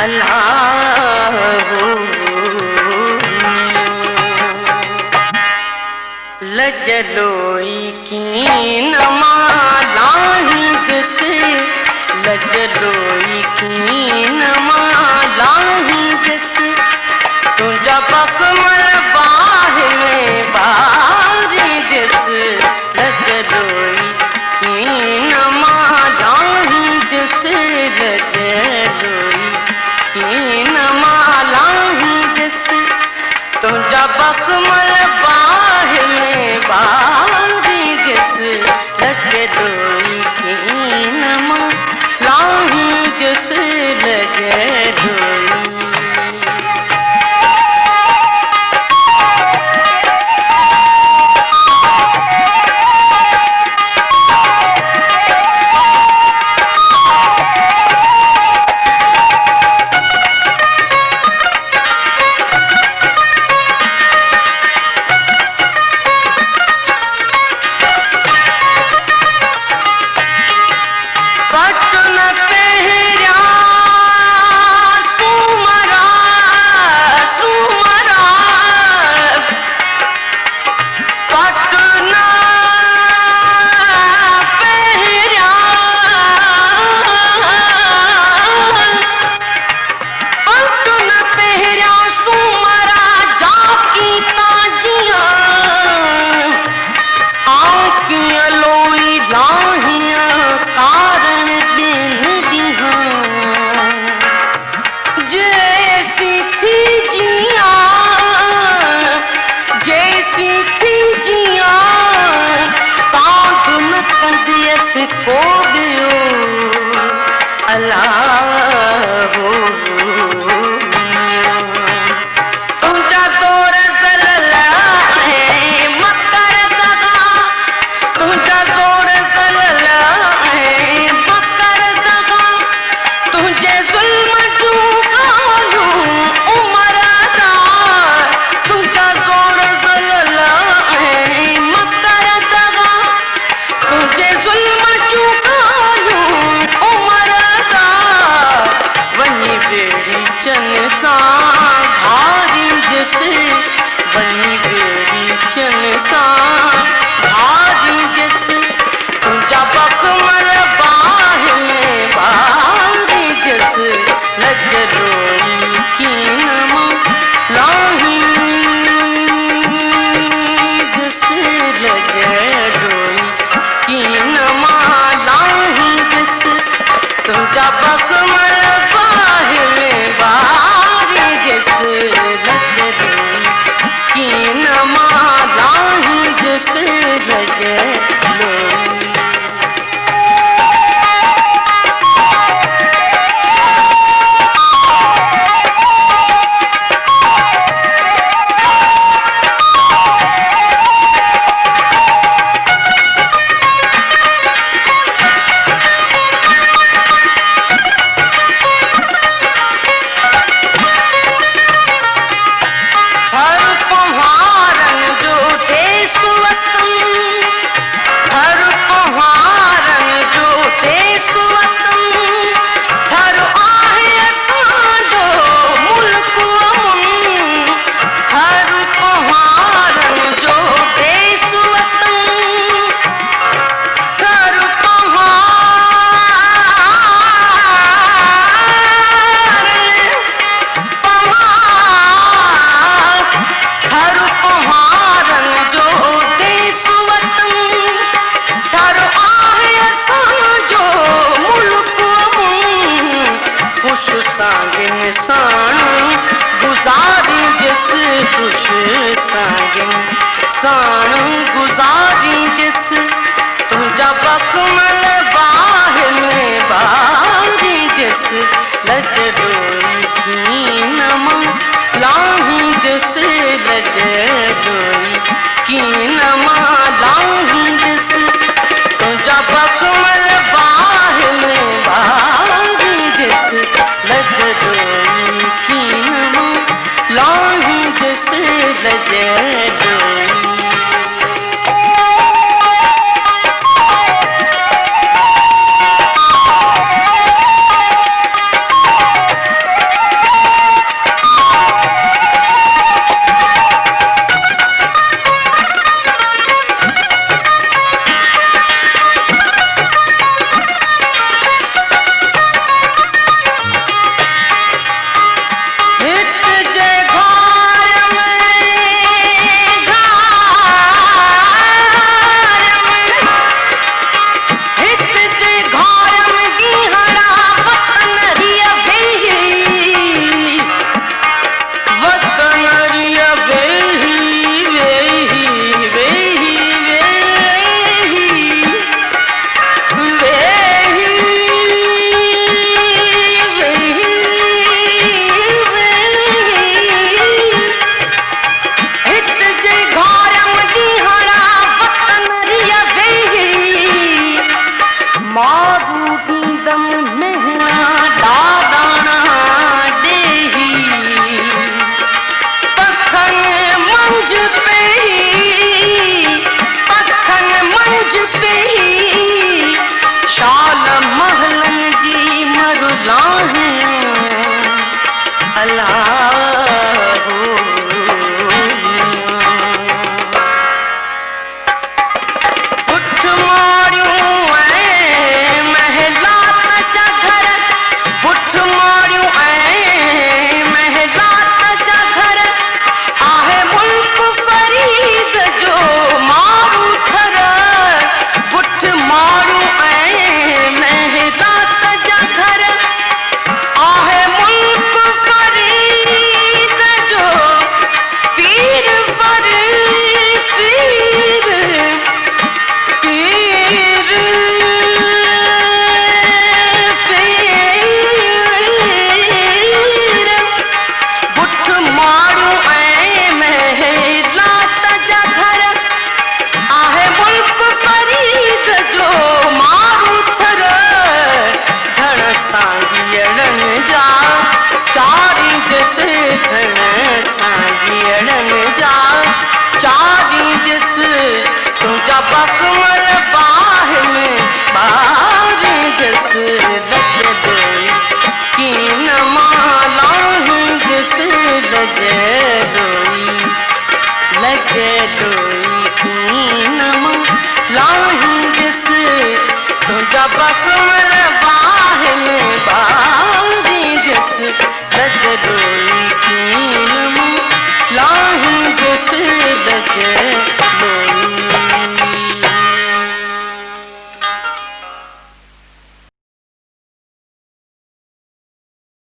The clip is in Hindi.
अल्लाह लजलोई की नमालाही जैसे लजलोई की नमालाही जैसे तुझा बकमल बाह में बारी जैसे लजलोई की नमालाही जैसे लजलोई की नमालाही जैसे तुझा बकमल बाह में बारी जैसे लजलोई की नमालाही जैसे लजलोई को दियो अल्लाह तुझा दौर जलला है मकर दगा तुझा दौर जलला है मकर दगा तुझे जुल्म झुकालू उमर दा तुझा दौर जलला है मकर दगा तुझे जुल्म चन सा भारी जैसे बनी बेरी चन सा भारी जैसे तुझा बकमल बाह में बारी जैसे लजलोई की नमालाही जैसे लजलोई की नमालाही जैसे तुझा बकमल बारी जैसे लजलोई की नमालाही जैसे लजलोई गुजारी जिस खुश साण गुजारी जिस तुझा बकमल बाह में बारी जिस लजलोई की नमालाही जिस लजलोई की नमालाही जिस तुझा बकमल बाह में बारी जिस लजलोई की नमालाही जिस लजलोई लाहियूं अल्लाह उठ मारियूं ऐं महला जा घर उठ मारियूं ऐं महला जा घर आहे मुल्क फरीद जो मारू थर उठ मारियूं ऐं महला जा घर आहे मुल्क फरीद जो पीर पर पीर पीर पीर बुठ मारियूं ऐं महला जा घर आहे मुल्क फरीद जो मारू थर धण सांगियड़नि जा चारी दिस धण सांगियड़नि जा चारी दिस तुंहिंजा बकमल बाह में ॿारी दिस लॻे दोई कीन मालाही दिस लॻे दोई कीन मालाही दिस तुंहिंजा बकमल